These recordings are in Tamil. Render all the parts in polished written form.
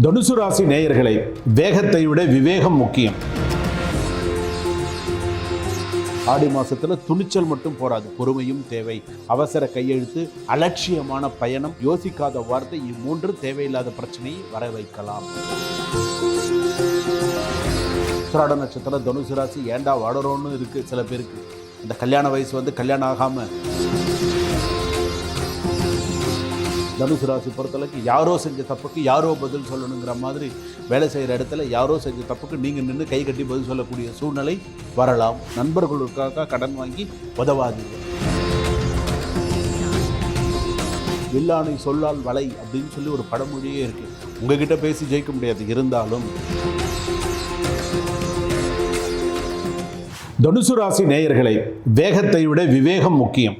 தனுசு ராசி நேயர்களை, வேகத்தை விட விவேகம் முக்கியம். ஆடி மாசத்துல துணிச்சல் மட்டும் போராது, பொறுமையும் தேவை. அவசர கையெழுத்து, அலட்சியமான பயணம், யோசிக்காத வார்த்தை, இம்மூன்று தேவையில்லாத பிரச்சனையை வர வைக்கலாம். உத்திராட நட்சத்திரம் தனுசு ராசி ஏண்டா வாடுறோன்னு இருக்கு சில பேருக்கு. இந்த கல்யாண வயசு வந்து கல்யாணம் ஆகாம தனுசு ராசி பொறுத்தளவுக்கு யாரோ செஞ்ச தப்புக்கு யாரோ பதில் சொல்லணுங்கிற மாதிரி வேலை செய்கிற இடத்துல யாரோ செஞ்ச தப்புக்கு நீங்கள் நின்று கை கட்டி பதில் சொல்லக்கூடிய சூழ்நிலை வரலாம். நண்பர்களுக்காக கடன் வாங்கி உதவாதீர்கள். வில்லானை சொல்லால் வலை அப்படின்னு சொல்லி ஒரு பழமொழியே இருக்கு. உங்ககிட்ட பேசி ஜெயிக்க முடியாது. இருந்தாலும் தனுசு ராசி நேயர்களை, வேகத்தை விட விவேகம் முக்கியம்.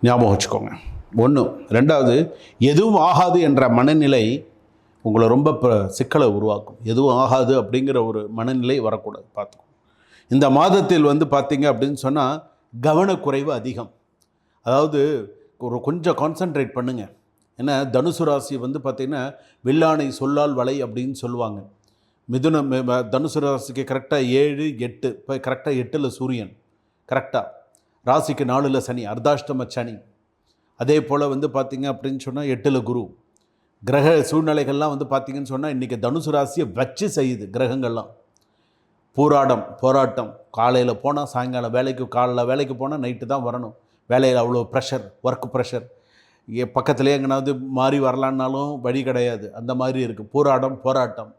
ஞாபகம் வச்சுக்கோங்க. ஒன்று. ரெண்டாவது, எதுவும் ஆகாது என்ற மனநிலை உங்களை ரொம்ப சிக்கலை உருவாக்கும். எதுவும் ஆகாது அப்படிங்கிற ஒரு மனநிலை வரக்கூடாது, பார்த்துக்கோங்க. இந்த மாதத்தில் வந்து பார்த்தீங்க அப்படின்னு சொன்னால் கவனக்குறைவு அதிகம். அதாவது கொஞ்சம் கான்சன்ட்ரேட் பண்ணுங்கள். ஏன்னா தனுசு ராசி வந்து பார்த்திங்கன்னா வில்லானை சொல்லால் வலை அப்படின்னு சொல்லுவாங்க. தனுசு ராசிக்கு கரெக்டாக 7, 8. இப்போ கரெக்டாக 8ல் சூரியன், கரெக்டாக ராசிக்கு 4ல் சனி, அர்த்தாஷ்டம சனி. அதே போல் வந்து பார்த்திங்க அப்படின்னு சொன்னால் 8ல் குரு. கிரக சூழ்நிலைகள்லாம் வந்து பார்த்திங்கன்னு சொன்னால் இன்றைக்கி தனுசு ராசியை வச்சு செய்யுது கிரகங்கள்லாம். போராட்டம். காலையில் போனால் சாயங்காலம் காலையில் வேலைக்கு போனால் நைட்டு தான் வரணும். வேலையில் அவ்வளோ ப்ரெஷர், ஒர்க் ப்ரெஷர். பக்கத்துலேயே எங்கேனாவது மாறி வரலான்னாலும் வழி கிடையாது. அந்த மாதிரி இருக்குது. போராட்டம்.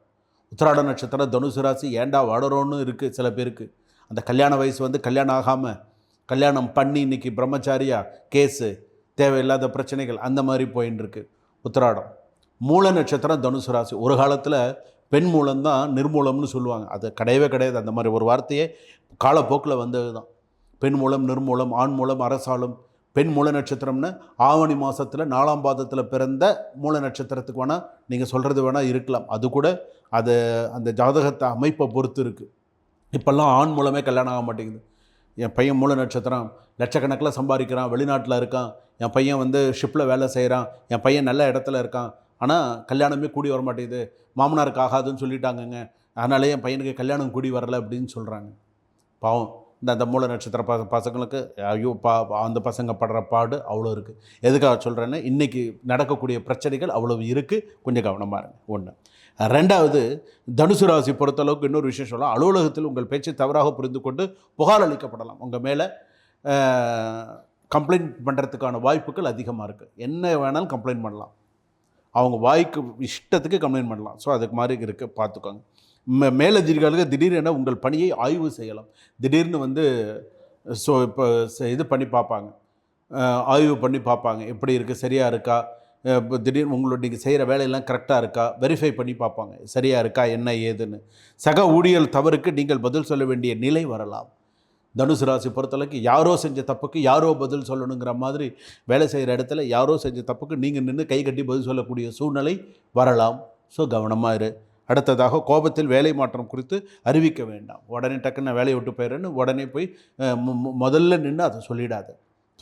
உத்திராட நட்சத்திரம் தனுசு ராசி ஏண்டா வாடுறோன்னு இருக்குது சில பேருக்கு. அந்த கல்யாண வயசு வந்து கல்யாணம் ஆகாமல் கல்யாணம் பண்ணி இன்றைக்கி பிரம்மச்சாரியா, கேஸு, தேவையில்லாத பிரச்சனைகள், அந்த மாதிரி போயின்னு இருக்கு உத்திராடம். மூல நட்சத்திரம் தனுசு ராசி. ஒரு காலத்தில் பெண் மூலம்தான் நிர்மூலம்னு சொல்லுவாங்க. அது கிடையவே கிடையாது. அந்த மாதிரி ஒரு வார்த்தையே காலப்போக்கில் வந்தது தான். பெண் மூலம், நிர்மூலம், ஆண் மூலம், அரசாலும். பெண் மூல நட்சத்திரம்னு ஆவணி மாதத்தில் 4ஆம் பாதத்தில் பிறந்த மூல நட்சத்திரத்துக்கு வேணால் நீங்கள் சொல்கிறது வேணால் இருக்கலாம். அது கூட அந்த ஜாதகத்தை அமைப்பை பொறுத்து இருக்குது. இப்போல்லாம் ஆண் மூலமே கல்யாணம் ஆக மாட்டேங்குது. என் பையன் மூல நட்சத்திரம், லட்சக்கணக்கில் சம்பாதிக்கிறான், வெளிநாட்டில் இருக்கான், என் பையன் வந்து ஷிப்பில் வேலை செய்கிறான், என் பையன் நல்ல இடத்துல இருக்கான், ஆனால் கல்யாணமே கூடி வர மாட்டேங்குது, மாமனாருக்கு ஆகாதுன்னு சொல்லிட்டாங்கங்க, அதனாலே என் பையனுக்கு கல்யாணம் கூடி வரலை அப்படின்னு சொல்கிறாங்க. பாவம். அந்த மூல நட்சத்திர பசங்களுக்கு ஐயோ அந்த பசங்க படுற பாடு அவ்வளோ இருக்குது. எதுக்காக சொல்கிறேன்னு, இன்றைக்கி நடக்கக்கூடிய பிரச்சனைகள் அவ்வளோ இருக்குது. கொஞ்சம் கவனமாக இருங்க. ஒன்று. ரெண்டாவது, தனுசு ராசி பொறுத்தளவுக்கு இன்னொரு விஷயம் சொல்லலாம். அலுவலகத்தில் உங்கள் பேச்சை தவறாக புரிந்து கொண்டு புகார் அளிக்கப்படலாம். உங்கள் மேலே கம்ப்ளைண்ட் பண்ணுறதுக்கான வாய்ப்புகள் அதிகமாக இருக்குது. என்ன வேணாலும் கம்ப்ளைண்ட் பண்ணலாம். அவங்க வாய்க்கு இஷ்டத்துக்கு கம்ப்ளைண்ட் பண்ணலாம். ஸோ அதுக்கு மாதிரி இருக்குது, பார்த்துக்கோங்க. மேலதிகாரிகளுக்கு திடீரென உங்கள் பணியை ஆய்வு செய்யலாம். திடீர்னு வந்து இப்போ இது பண்ணி பார்ப்பாங்க, ஆய்வு பண்ணி பார்ப்பாங்க, எப்படி இருக்குது, சரியாக இருக்கா, இப்போ திடீர்னு உங்களோட நீங்கள் செய்கிற வேலையெல்லாம் கரெக்டாக இருக்கா, வெரிஃபை பண்ணி பார்ப்பாங்க, சரியாக இருக்கா, என்ன ஏதுன்னு. சக ஊழியர் தவறுக்கு நீங்கள் பதில் சொல்ல வேண்டிய நிலை வரலாம். தனுசு ராசி பொறுத்தளவுக்கு யாரோ செஞ்ச தப்புக்கு யாரோ பதில் சொல்லணுங்கிற மாதிரி வேலை செய்கிற இடத்துல யாரோ செஞ்ச தப்புக்கு நீங்கள் நின்று கை கட்டி பதில் சொல்லக்கூடிய சூழ்நிலை வரலாம். ஸோ கவனமாக இரு. அடுத்ததாக, கோபத்தில் வேலை மாற்றம் குறித்து அறிவிக்க வேண்டாம். உடனே டக்குன்னு நான் வேலையை விட்டு போயிடுறேன்னு உடனே போய் முதல்ல நின்று அதை சொல்லிடாது.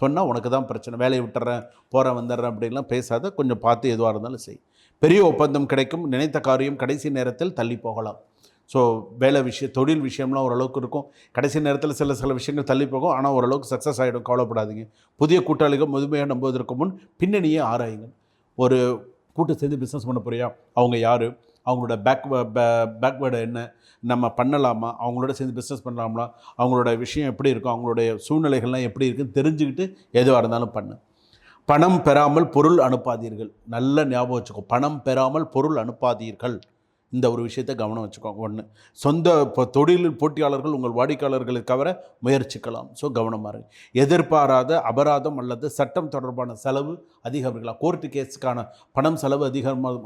சொன்னால் உனக்கு தான் பிரச்சனை. வேலையை விட்டுறேன், போகிறேன், வந்துடுறேன் அப்படின்லாம் பேசாத. கொஞ்சம் பார்த்து எதுவாக இருந்தாலும் செய். பெரிய ஒப்பந்தம் கிடைக்கும். நினைத்த காரியம் கடைசி நேரத்தில் தள்ளி போகலாம். ஸோ வேலை தொழில் விஷயம்லாம் ஓரளவுக்கு இருக்கும். கடைசி நேரத்தில் சில விஷயங்கள் தள்ளி போகும். ஆனால் ஓரளவுக்கு சக்ஸஸ் ஆகிடும். கவலைப்படாதீங்க. புதிய கூட்டாளிகள் முதுமையாக நம்புவதற்கு முன் பின்னணியே ஆராயுங்க. ஒரு கூட்டு சேர்ந்து பிஸ்னஸ் பண்ண போறியா, அவங்க யார், அவங்களோட பேக்வேர்டு என்ன, நம்ம பண்ணலாமா, அவங்களோட சேர்ந்து பிஸ்னஸ் பண்ணலாமா, அவங்களோட விஷயம் எப்படி இருக்கும், அவங்களுடைய சூழ்நிலைகள்லாம் எப்படி இருக்குன்னு தெரிஞ்சுக்கிட்டு எதுவாக இருந்தாலும் பண்ணு. பணம் பெறாமல் பொருள் அனுப்பாதீர்கள். நல்ல ஞாபகம் வச்சுக்கோ. பணம் பெறாமல் பொருள் அனுப்பாதீர்கள். இந்த ஒரு விஷயத்தை கவனம் வச்சுக்கோங்க. ஒன்று. தொழிலில் போட்டியாளர்கள் உங்கள் வாடிக்கையாளர்களை கவர முயற்சிக்கலாம். ஸோ கவனமாக இருங்க. எதிர்பாராத அபராதம் அல்லது சட்டம் தொடர்பான செலவு அதிகம் இருக்கலாம். கோர்ட்டு கேஸுக்கான பணம் செலவு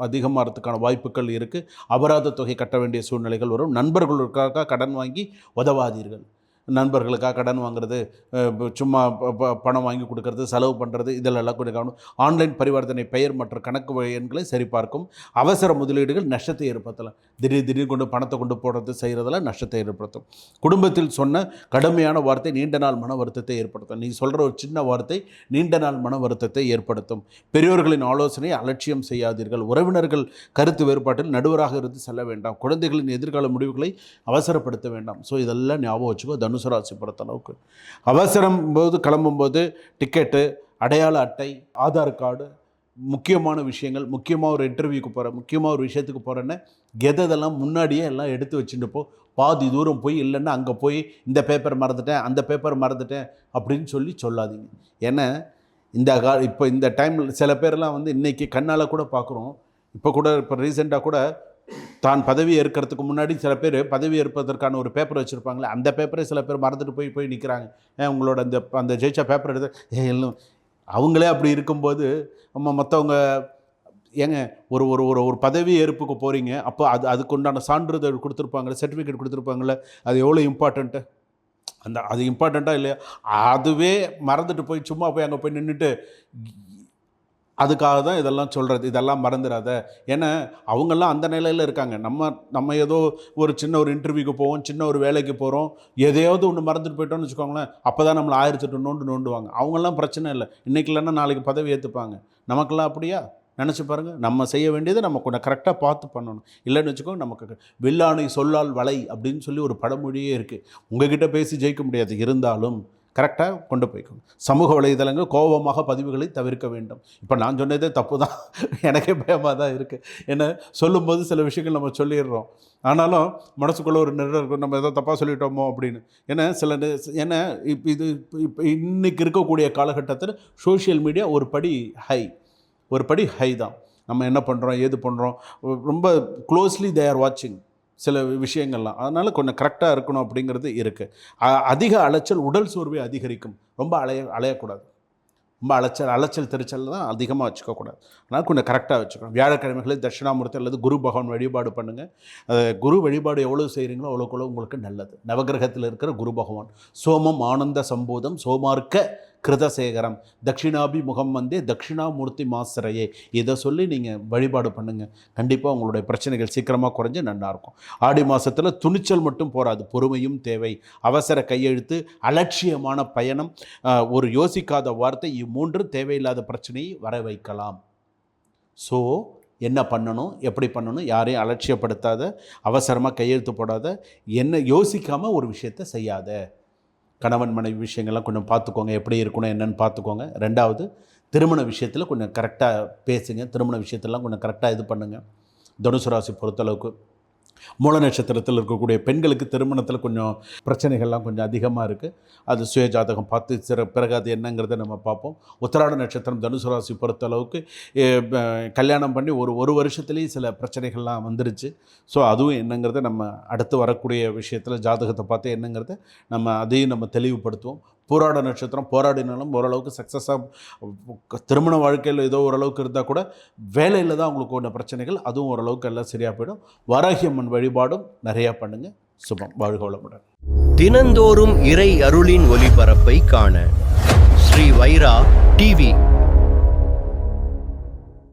அதிகமாகிறதுக்கான வாய்ப்புகள் இருக்குது. அபராத தொகை கட்ட வேண்டிய சூழ்நிலைகள் வரும். நண்பர்களுக்காக கடன் வாங்கி உதவாதீர்கள். நண்பர்களுக்காக கடன் வாங்குறது, சும்மா பணம் வாங்கி கொடுக்கறது, செலவு பண்ணுறது, இதிலெல்லாம் கொஞ்சம் கவனம். ஆன்லைன் பரிவர்த்தனை பெயர் மற்றும் கணக்கு எண்களை சரிபார்க்கும். அவசர முதலீடுகள் நஷ்டத்தை ஏற்படுத்தலாம். திடீர் கொண்டு பணத்தை கொண்டு போடுறது செய்கிறதெல்லாம் நஷ்டத்தை ஏற்படுத்தும். குடும்பத்தில் சொன்ன கடுமையான வார்த்தை நீண்ட நாள் மன வருத்தத்தை ஏற்படுத்தும். நீ சொல்கிற ஒரு சின்ன வார்த்தை நீண்ட நாள் மன வருத்தத்தை ஏற்படுத்தும். பெரியோர்களின் ஆலோசனை அலட்சியம் செய்யாதீர்கள். உறவினர்கள் கருத்து வேறுபாட்டில் நடுவராக இருந்து செல்ல வேண்டாம். குழந்தைகளின் எதிர்கால முடிவுகளை அவசரப்படுத்த வேண்டாம். ஸோ இதெல்லாம் ஞாபகம் வச்சுக்கோ. தனுசு ராசி பொறுத்த அளவுக்கு அவசரம் போது கிளம்பும்போது டிக்கெட்டு, அடையாள அட்டை, ஆதார் கார்டு, முக்கியமான விஷயங்கள், முக்கியமாக ஒரு இன்டர்வியூக்கு போகிறேன், முக்கியமாக ஒரு விஷயத்துக்கு போகிறேன்னு எதெல்லாம் முன்னாடியே எல்லாம் எடுத்து வச்சுட்டு பாதி தூரம் போய் இல்லைன்னா அங்கே போய் இந்த பேப்பர் மறந்துட்டேன், அந்த பேப்பர் மறந்துட்டேன் அப்படின்னு சொல்லாதீங்க. ஏன்னா இப்போ இந்த டைமில் சில பேர்லாம் இன்றைக்கி கண்ணால் கூட பார்க்குறோம். இப்போ ரீசெண்டாக கூட தான் பதவி ஏற்கிறதுக்கு முன்னாடி சில பேர் பதவி ஏற்பதற்கான ஒரு பேப்பர் வச்சுருப்பாங்களே, அந்த பேப்பரை சில பேர் மறந்துட்டு போய் நிற்கிறாங்க. உங்களோட அந்த ஜெயிச்சா பேப்பர் எடுத்து எல்லாம் அவங்களே அப்படி இருக்கும்போது மற்றவங்க ஏங்க ஒரு ஒரு ஒரு ஒரு பதவி ஏற்புக்கு போகிறீங்க, அப்போ அதுக்கு உண்டான சான்றிதழ் கொடுத்துருப்பாங்களே, சர்டிஃபிகேட் கொடுத்துருப்பாங்களே, அது எவ்வளோ இம்பார்ட்டண்ட்டு. அது இம்பார்ட்டண்ட்டாக இல்லையா? அதுவே மறந்துட்டு போய் சும்மா போய் அங்கே போய் நின்றுட்டு அதுக்காக தான் இதெல்லாம் சொல்கிறது. இதெல்லாம் மறந்துடாத. ஏன்னா அவங்கெல்லாம் அந்த நிலையில் இருக்காங்க. நம்ம ஏதோ ஒரு சின்ன ஒரு இன்டர்வியூக்கு போவோம், சின்ன ஒரு வேலைக்கு போகிறோம், எதையாவது ஒன்று மறந்துட்டு போயிட்டோம்னு வச்சுக்கோங்களேன், அப்போ தான் நம்மளை 1008 நோண்டுவாங்க. அவங்கெல்லாம் பிரச்சனை இல்லை, இன்றைக்கி இல்லைன்னா நாளைக்கு பதவி ஏற்றுப்பாங்க. நமக்கெல்லாம் அப்படியா? நினச்சி பாருங்கள். நம்ம செய்ய வேண்டியதை நம்ம கொஞ்சம் கரெக்டாக பார்த்து பண்ணணும். இல்லைன்னு வச்சுக்கோங்க, நமக்கு வில்லானை சொல்லால் வலை அப்படின்னு சொல்லி ஒரு பழமொழியே இருக்குது. உங்ககிட்ட பேசி ஜெயிக்க முடியாது, இருந்தாலும் கரெக்டாக கொண்டு போய்க்கணும். சமூக வலைதளங்கள் கோபமாக பதிவுகளை தவிர்க்க வேண்டும். இப்போ நான் சொன்னதே தப்பு தான், எனக்கே பயமாக தான் இருக்குது. ஏன்னா சொல்லும்போது சில விஷயங்கள் நம்ம சொல்லிடுறோம், ஆனாலும் மனசுக்குள்ளே ஒரு நிழல் இருக்கும், நம்ம ஏதோ தப்பாக சொல்லிட்டோமோ அப்படின்னு. ஏன்னா இப்போ இன்றைக்கி இருக்கக்கூடிய காலகட்டத்தில் சோஷியல் மீடியா ஒரு படி ஹை தான். நம்ம என்ன பண்ணுறோம், ஏது பண்ணுறோம், ரொம்ப க்ளோஸ்லி தே ஆர் வாட்சிங் சில விஷயங்கள்லாம். அதனால் கொஞ்சம் கரெக்டாக இருக்கணும் அப்படிங்கிறது இருக்குது. அதிக அலைச்சல் உடல் சோர்வை அதிகரிக்கும். ரொம்ப அலையக்கூடாது. ரொம்ப அலைச்சல் திருச்சல் தான் அதிகமாக வச்சுக்கக்கூடாது. அதனால் கொஞ்சம் கரெக்டாக வச்சுக்கணும். வியாழக்கிழமைகளில் தட்சிணாமூர்த்தி அல்லது குரு பகவான் வழிபாடு பண்ணுங்கள். குரு வழிபாடு எவ்வளோ செய்கிறீங்களோ அவ்வளோக்குள்ள உங்களுக்கு நல்லது. நவகிரகத்தில் இருக்கிற குரு பகவான் சோமம் ஆனந்த சம்போதம் சோமார்க்க கிருதசேகரம் தட்சிணாபி முகம் வந்தே தட்சிணாமூர்த்தி மாசரையே, இதை சொல்லி நீங்கள் வழிபாடு பண்ணுங்கள். கண்டிப்பாக உங்களுடைய பிரச்சனைகள் சீக்கிரமாக குறைஞ்சி நல்லாயிருக்கும். ஆடி மாதத்தில் துணிச்சல் மட்டும் போராது, பொறுமையும் தேவை. அவசர கையெழுத்து, அலட்சியமான பயணம், ஒரு யோசிக்காத வார்த்தை, இம்மூன்று தேவையில்லாத பிரச்சனையை வர வைக்கலாம். ஸோ என்ன பண்ணணும், எப்படி பண்ணணும், யாரையும் அலட்சியப்படுத்தாத, அவசரமாக கையெழுத்து போடாத, என்ன யோசிக்காமல் ஒரு விஷயத்தை செய்யாத. கணவன் மனைவி விஷயங்கள்லாம் கொஞ்சம் பார்த்துக்கோங்க, எப்படி இருக்கணும் என்னென்னு பார்த்துக்கோங்க. ரெண்டாவது, திருமண விஷயத்தில் கொஞ்சம் கரெக்டாக பேசுங்க. திருமண விஷயத்தெல்லாம் கொஞ்சம் கரெக்டாக இது பண்ணுங்கள். தனுசு ராசி பொறுத்தளவுக்கு மூல நட்சத்திரத்தில் இருக்கக்கூடிய பெண்களுக்கு திருமணத்தில் கொஞ்சம் பிரச்சனைகள்லாம் கொஞ்சம் அதிகமாக இருக்குது. அது சுய ஜாதகம் பார்த்து பிறகு அது என்னங்கிறத நம்ம பார்ப்போம். உத்திராட நட்சத்திரம் தனுசு ராசி பொறுத்தளவுக்கு கல்யாணம் பண்ணி ஒரு வருஷத்துலேயும் சில பிரச்சனைகள்லாம் வந்துருச்சு. ஸோ அதுவும் என்னங்கிறத நம்ம அடுத்து வரக்கூடிய விஷயத்தில் ஜாதகத்தை பார்த்து என்னங்கிறத அதையும் நம்ம தெளிவுபடுத்துவோம். போராட நட்சத்திரம் போராடினாலும் ஓரளவுக்கு சக்ஸஸாக திருமண வாழ்க்கையில் ஏதோ ஓரளவுக்கு இருந்தால் கூட வேலையில் தான் அவங்களுக்கு ஒன்று பிரச்சனைகள், அதுவும் ஓரளவுக்கு எல்லாம் சரியாக போயிடும். வராகியம்மன் வழிபாடும் நிறையா பண்ணுங்கள். சுபம். வாழ்க வளமுடன். தினந்தோறும் இறை அருளின் ஒளிபரப்பை காண ஸ்ரீ வைரா டிவி